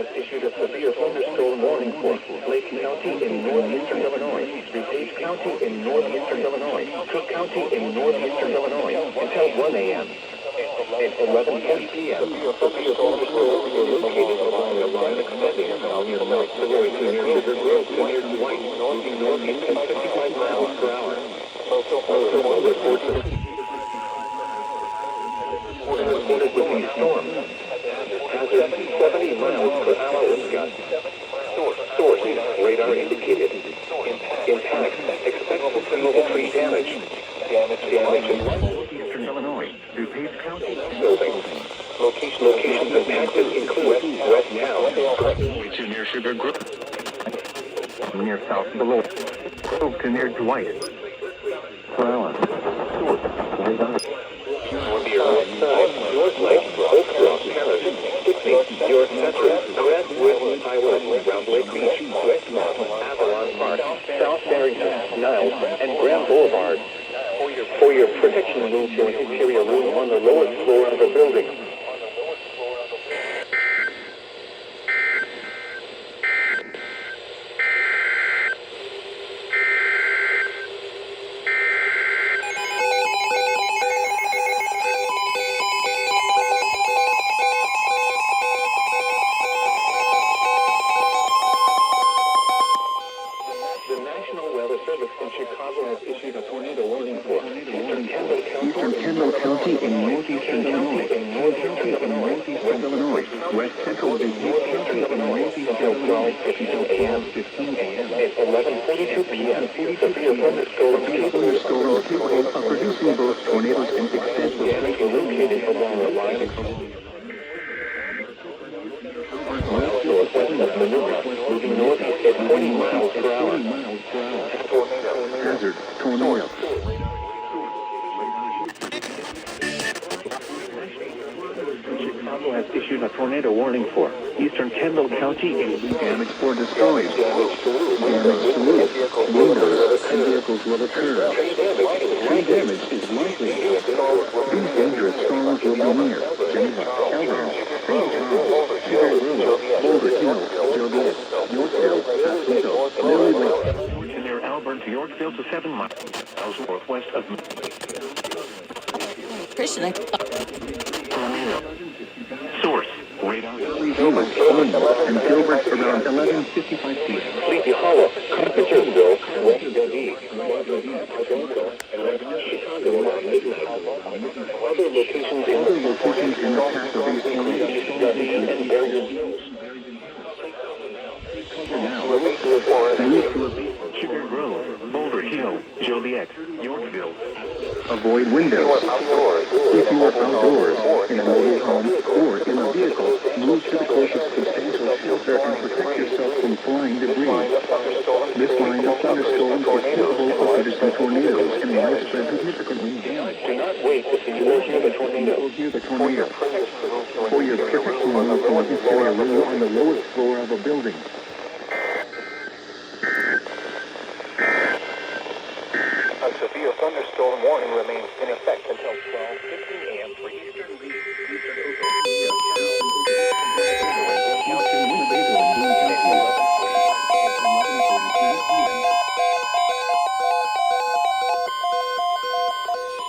has issued a severe thunderstorm warning for Lake County in northeastern Illinois, DuPage County in northeastern Illinois, Cook County in northeastern Illinois until 1 a.m. At 11:40 p.m., severe thunderstorms were located along the line extending from near North Sawyer to near Sugar Grove to near Dwight, northeast at 55 miles per hour. Local reports reported with these storms. Hazard 70 miles per hour wind gusts. Source radar indicated. Impact expected single tree damage. Damage in northeastern Illinois, DuPage County buildings. Locations impacted include West Town to near Sugar Grove, near South Below, Grove to near Dwight. Per hour. Source radar. North Lake, Oak Rock, Canada, Stickney, York Central, Redwood, Highway, Round Lake Beach, Westmount, Avalon Park, South Barrington, Niles, and Grand Boulevard. For your protection, move to an interior room on the lowest floor of a building. Eastern Kendall County in northeastern Illinois, West Central DuPage County in northeastern Illinois until 12:15 a.m. At 11:42 p.m. Severe thunderstorms capable of producing both tornadoes and extensive strength were located along the line northwest of Manila, moving northeast at 20 miles per hour. Hazard tornado. Chicago has issued a tornado warning for eastern Kendall County in damage or destroyed. Damage to roof, windows, and vehicles will occur. Tree damage is likely. These dangerous storms will be near Geneva, Elbridge, St. Charles, Sugar Grove, Boulder Hill, Joliet, Yorkville, Oswego, Lily Lake, near Auburn to Yorkville to 7 miles northwest of Christian. Source radar. And Gilbert around 11:55 p.m. Sleepy Hollow, Carpentersville, Chicago at midnight. Other locations in the path of these tornadoes and barriers. Sugar Grove, Boulder Hill, Joliet, Yorkville. Avoid windows. If you are outdoors, in a mobile home, or in a vehicle, move to the closest substantial shelter and protect yourself from flying debris. This line of thunderstorms is capable of producing tornadoes and widespread significantly damage. Do not wait until you will hear the tornado. For your protection, move to an interior room on the lowest floor of a building. A severe thunderstorm warning remains in effect until 12:15 a.m. for eastern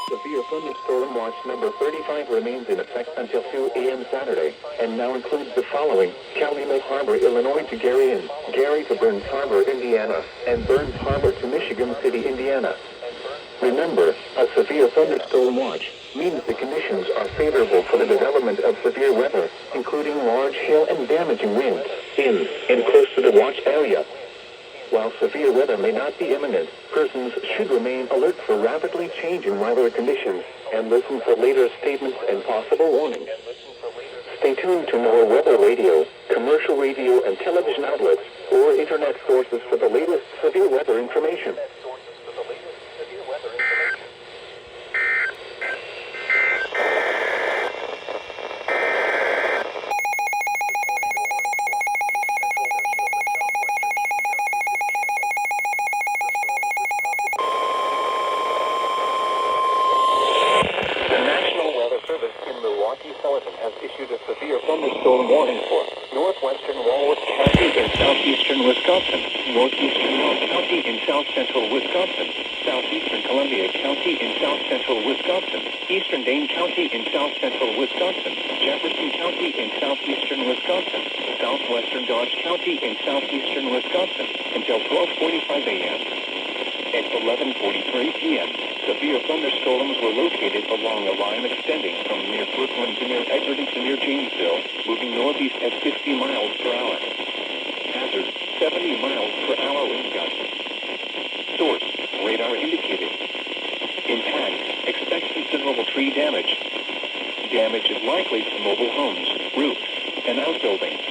Severe thunderstorm watch number 35 remains in effect until 2 a.m. Saturday, and now includes the following: Calumet Harbor, Illinois to Gary to Burns Harbor, Indiana, and Burns Harbor to Michigan City, Indiana. Remember, a severe thunderstorm watch means the conditions are favorable for the development of severe weather, including large hail and damaging winds, in and close to the watch area. While severe weather may not be imminent, persons should remain alert for rapidly changing weather conditions and listen for later statements and possible warnings. Stay tuned to NOAA weather radio, commercial radio and television outlets, or internet sources for the latest severe weather information. Has issued a severe thunderstorm warning for northwestern northeastern Wisconsin, northeastern Ross County in south central Wisconsin, southeastern Columbia County in south central Wisconsin, eastern Dane County in south central Wisconsin, Jefferson County in southeastern Wisconsin, southwestern Dodge County in southeastern Wisconsin until 12:45 a.m. At 11:43 p.m., severe thunderstorms were located along a line extending from near Brookline to near Edgerton to near Janesville, moving northeast at 50 miles per hour. Hazard, 70 miles per hour wind gusts. Source, radar indicated. Impact, expect considerable tree damage. Damage is likely to mobile homes, roofs, and outbuildings.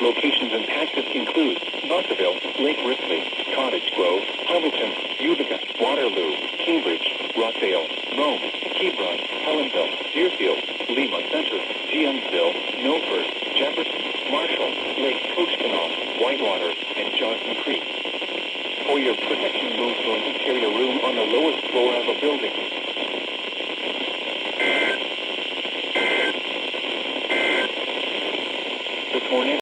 Locations impacted include Buckville, Lake Ripley, Cottage Grove, Hamilton, Utica, Waterloo, Cambridge, Rockdale, Rome, Hebron, Helenville, Deerfield, Lima Center, Giensville, Milford, Jefferson, Marshall, Lake Koshkonong, Whitewater, and Johnson Creek. For your protection, move to an interior room on the lowest floor of a building.